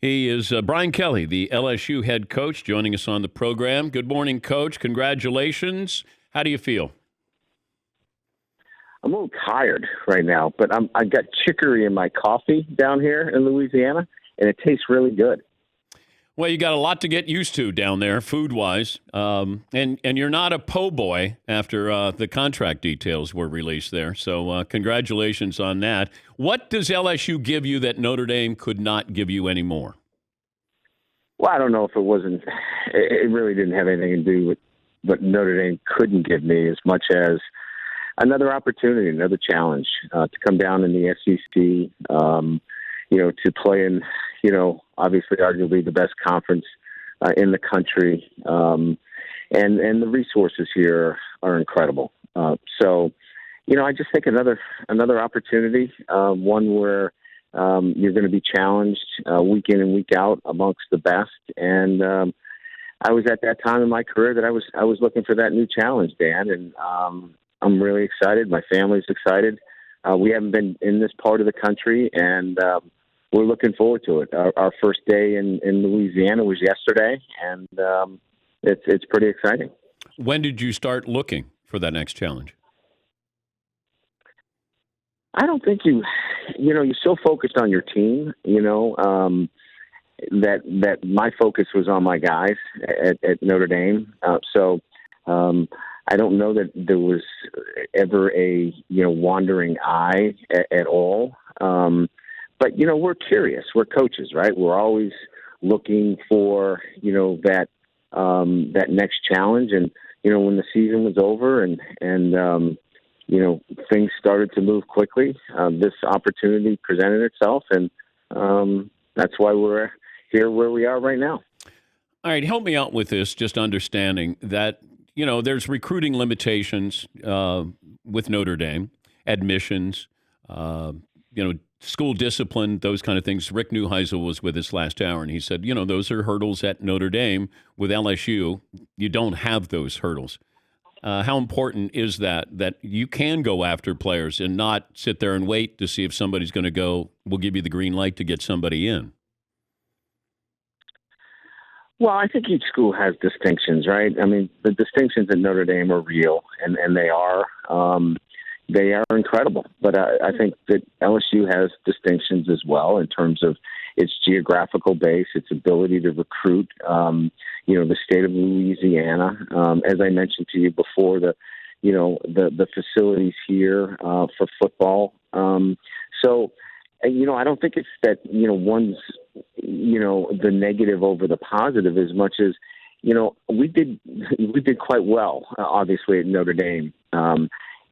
He is Brian Kelly, the LSU head coach, joining us on the program. Good morning, Coach. Congratulations. How do you feel? I'm a little tired right now, but I got chicory in my coffee down here in Louisiana, and it tastes really good. Well, you got a lot to get used to down there, food-wise, and you're not a po' boy after the contract details were released there. So congratulations on that. What does LSU give you that Notre Dame could not give you anymore? Well, I don't know if it wasn't. It really didn't have anything to do with what Notre Dame couldn't give me as much as another opportunity, another challenge to come down in the SEC. To play in, obviously arguably the best conference in the country. And the resources here are incredible. I just think another opportunity, one where you're going to be challenged week in and week out amongst the best. And I was at that time in my career that I was looking for that new challenge, Dan. And I'm really excited. My family's excited. We haven't been in this part of the country, and we're looking forward to it. Our first day in Louisiana was yesterday, and it's pretty exciting. When did you start looking for that next challenge? I don't think you're so focused on your team, that my focus was on my guys at Notre Dame. I don't know that there was ever a, wandering eye at all. But, we're curious. We're coaches, right? We're always looking for, that next challenge. And, when the season was over and things started to move quickly, this opportunity presented itself. And that's why we're here where we are right now. All right. Help me out with this, just understanding that, there's recruiting limitations with Notre Dame, admissions, school discipline, those kind of things. Rick Neuheisel was with us last hour, and he said, those are hurdles at Notre Dame. With LSU, you don't have those hurdles. How important is that you can go after players and not sit there and wait to see if somebody's going to go, we'll give you the green light to get somebody in? Well, I think each school has distinctions, right? I mean, the distinctions at Notre Dame are real, and they are. They are incredible. But I think that LSU has distinctions as well in terms of its geographical base, its ability to recruit, the state of Louisiana. As I mentioned to you before, the facilities here for football. I don't think it's that, one's, the negative over the positive as much as, we did quite well, obviously, at Notre Dame.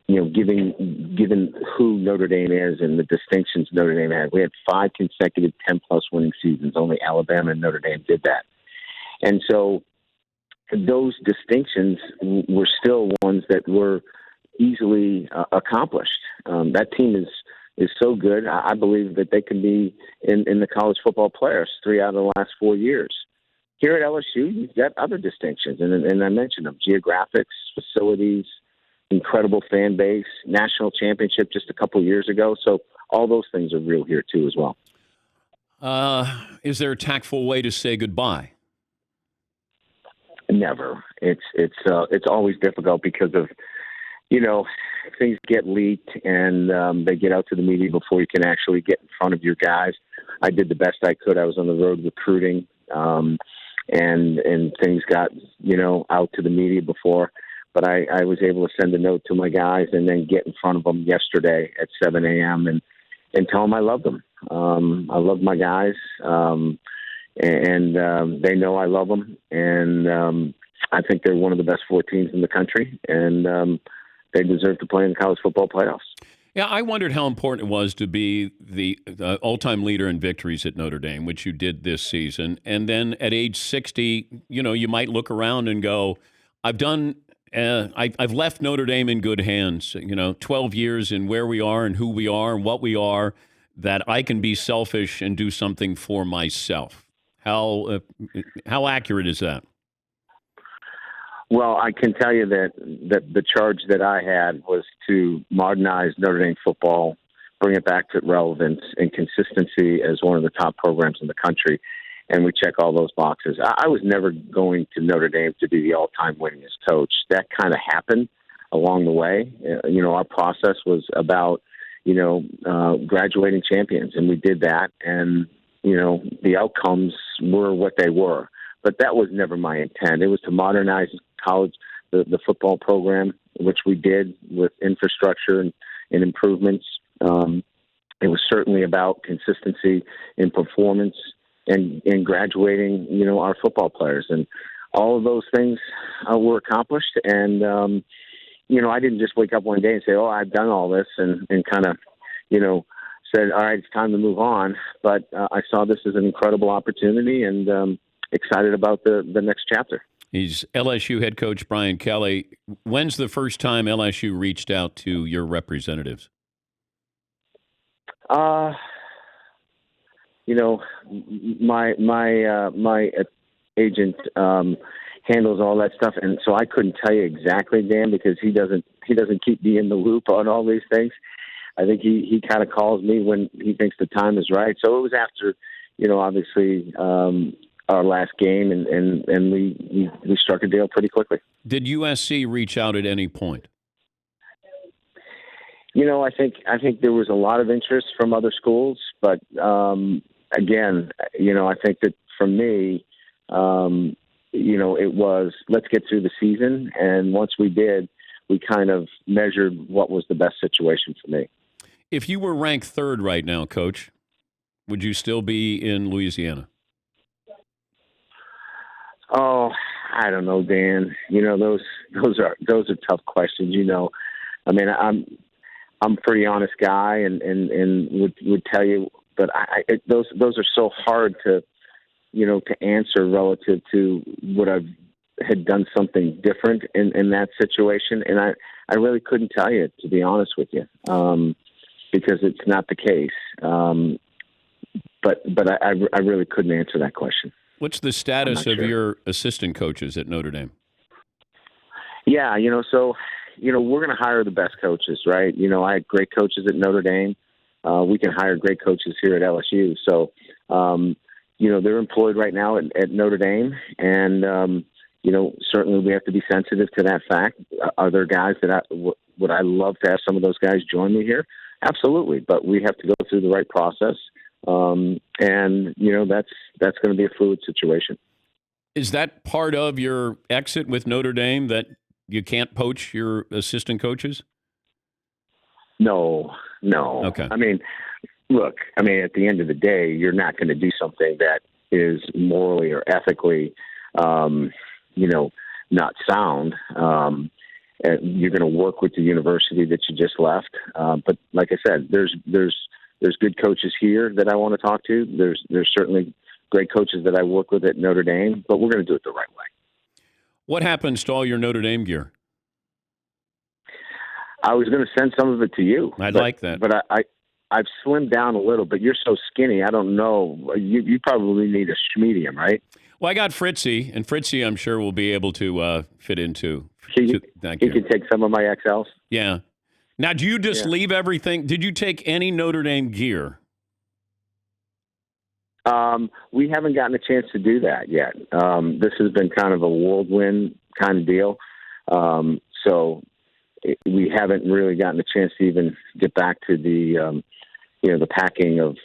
Given who Notre Dame is and the distinctions Notre Dame had. We had 5 consecutive 10-plus winning seasons. Only Alabama and Notre Dame did that. And so those distinctions were still ones that were easily accomplished. That team is so good. I believe that they can be in the college football playoffs 3 out of the last 4 years. Here at LSU, you've got other distinctions, and I mentioned them: geographics, facilities, incredible fan base, national championship just a couple years ago. So all those things are real here too as well. Is there a tactful way to say goodbye? Never. It's always difficult because of, things get leaked and they get out to the media before you can actually get in front of your guys. I did the best I could. I was on the road recruiting, and things got, out to the media before. But I was able to send a note to my guys and then get in front of them yesterday at 7 a.m. and tell them I love them. I love my guys, and they know I love them. And I think they're one of the best 4 teams in the country, and they deserve to play in the college football playoffs. Yeah, I wondered how important it was to be the all-time leader in victories at Notre Dame, which you did this season. And then at age 60, you might look around and go, I've left Notre Dame in good hands, 12 years in where we are and who we are and what we are, that I can be selfish and do something for myself. How accurate is that? Well, I can tell you that the charge that I had was to modernize Notre Dame football bring it back to relevance and consistency as one of the top programs in the country. And we check all those boxes. I was never going to Notre Dame to be the all-time winningest coach. That kind of happened along the way. Our process was about, graduating champions, and we did that. And, the outcomes were what they were. But that was never my intent. It was to modernize college, the football program, which we did with infrastructure and improvements. It was certainly about consistency in performance and graduating, our football players. And all of those things were accomplished. And, I didn't just wake up one day and say, oh, I've done all this and kind of, said, all right, it's time to move on. But I saw this as an incredible opportunity and excited about the next chapter. He's LSU head coach Brian Kelly. When's the first time LSU reached out to your representatives? My agent handles all that stuff, and so I couldn't tell you exactly, Dan, because he doesn't keep me in the loop on all these things. I think he kind of calls me when he thinks the time is right. So it was after, obviously our last game, and we struck a deal pretty quickly. Did USC reach out at any point? I think there was a lot of interest from other schools, but again, I think that for me, it was let's get through the season, and once we did, we kind of measured what was the best situation for me. If you were ranked third right now, Coach, would you still be in Louisiana? Oh, I don't know, Dan. Those are tough questions. I mean, I'm a pretty honest guy, and would tell you, but those are so hard to answer relative to what I had done something different in that situation, and I really couldn't tell you, to be honest with you, because it's not the case. But I really couldn't answer that question. What's the status of your assistant coaches at Notre Dame? Yeah, so we're going to hire the best coaches, right? I had great coaches at Notre Dame. We can hire great coaches here at LSU. So, they're employed right now at Notre Dame, and certainly we have to be sensitive to that fact. Are there guys that would I love to have some of those guys join me here? Absolutely, but we have to go through the right process, and that's going to be a fluid situation. Is that part of your exit with Notre Dame, that you can't poach your assistant coaches? No. Okay. I mean, look, at the end of the day, you're not going to do something that is morally or ethically, not sound. You're going to work with the university that you just left. But like I said, there's good coaches here that I want to talk to. There's certainly great coaches that I work with at Notre Dame, but we're going to do it the right way. What happens to all your Notre Dame gear? I was going to send some of it to you. I'd like that. But I've slimmed down a little, but you're so skinny. I don't know. You probably need a medium, right? Well, I got Fritzy, and Fritzy I'm sure will be able to fit into. Thank you. He can take some of my XLs. Yeah. Now, do you just leave everything? Did you take any Notre Dame gear? We haven't gotten a chance to do that yet. This has been kind of a whirlwind kind of deal. So we haven't really gotten a chance to even get back to the packing of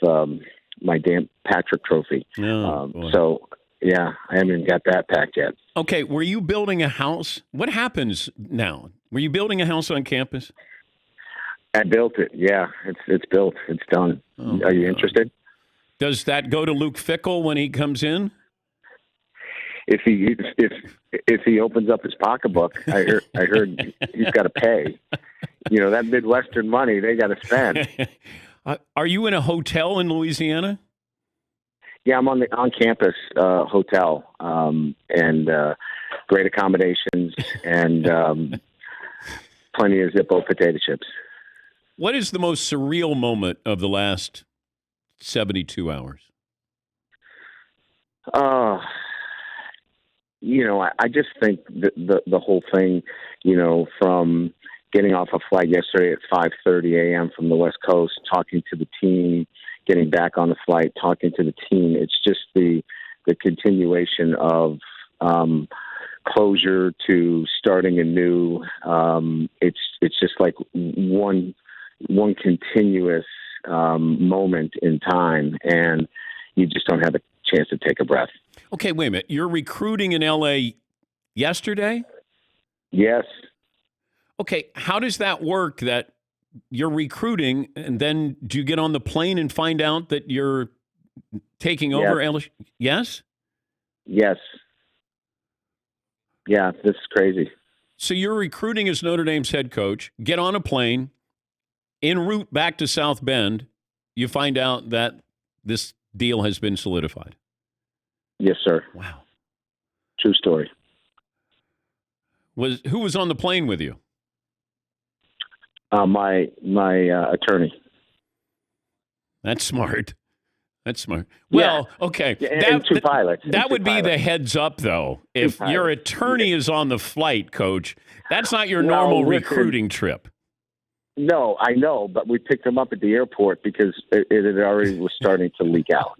my Dan Patrick trophy. So, yeah, I haven't even got that packed yet. Okay, were you building a house? What happens now? Were you building a house on campus? I built it. Yeah, it's built. It's done. Are you interested? Does that go to Luke Fickell when he comes in? If he opens up his pocketbook, I heard he's got to pay. That Midwestern money they got to spend. Are you in a hotel in Louisiana? Yeah, I'm on campus hotel, and great accommodations and plenty of Zippo potato chips. What is the most surreal moment of the last 72 hours? I just think the whole thing, from getting off a flight yesterday at 5:30 a.m. from the West Coast, talking to the team, getting back on the flight, talking to the team. It's just the continuation of closure to starting anew. It's just like one continuous moment in time, and you just don't have a chance to take a breath. Okay, wait a minute. You're recruiting in L.A. yesterday? Yes. Okay, how does that work that you're recruiting and then do you get on the plane and find out that you're taking over LSU? Yes? Yes. Yeah, this is crazy. So you're recruiting as Notre Dame's head coach, get on a plane, en route back to South Bend, you find out that this deal has been solidified. Yes, sir. Wow. True story. Who was on the plane with you? My attorney. That's smart. That's smart. Well, okay. And two pilots. That would be the heads up, though. If your attorney is on the flight, Coach, that's not your normal recruiting trip. No, I know, but we picked him up at the airport because it had already was starting to leak out.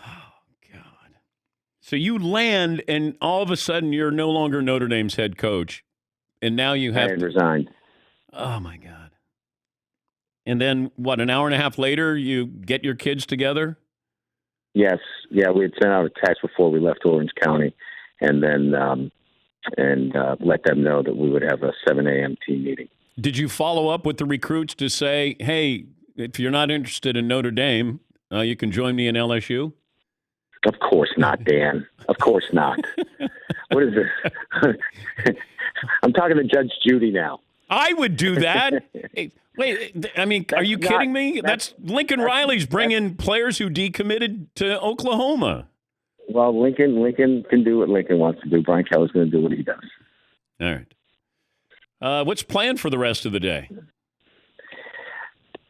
Oh, God. So you land, and all of a sudden, you're no longer Notre Dame's head coach, and now you have to resign. Oh, my God. And then, what, an hour and a half later, you get your kids together? Yes. Yeah, we had sent out a text before we left Orange County, and then let them know that we would have a 7 a.m. team meeting. Did you follow up with the recruits to say, hey, if you're not interested in Notre Dame, you can join me in LSU? Of course not, Dan. Of course not. What is this? I'm talking to Judge Judy now. I would do that. Hey, wait, I mean, are you kidding me? That's Lincoln Riley's bringing players who decommitted to Oklahoma. Well, Lincoln can do what Lincoln wants to do. Brian Kelly's going to do what he does. All right. What's planned for the rest of the day?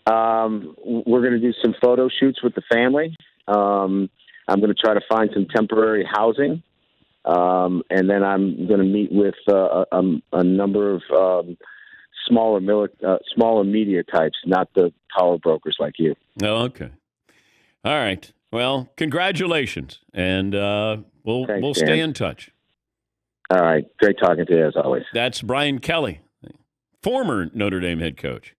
We're going to do some photo shoots with the family. I'm going to try to find some temporary housing. And then I'm going to meet with a number of smaller media types, not the power brokers like you. Oh, okay. All right. Well, congratulations, and we'll stay in touch. All right. Great talking to you as always. That's Brian Kelly, former Notre Dame head coach.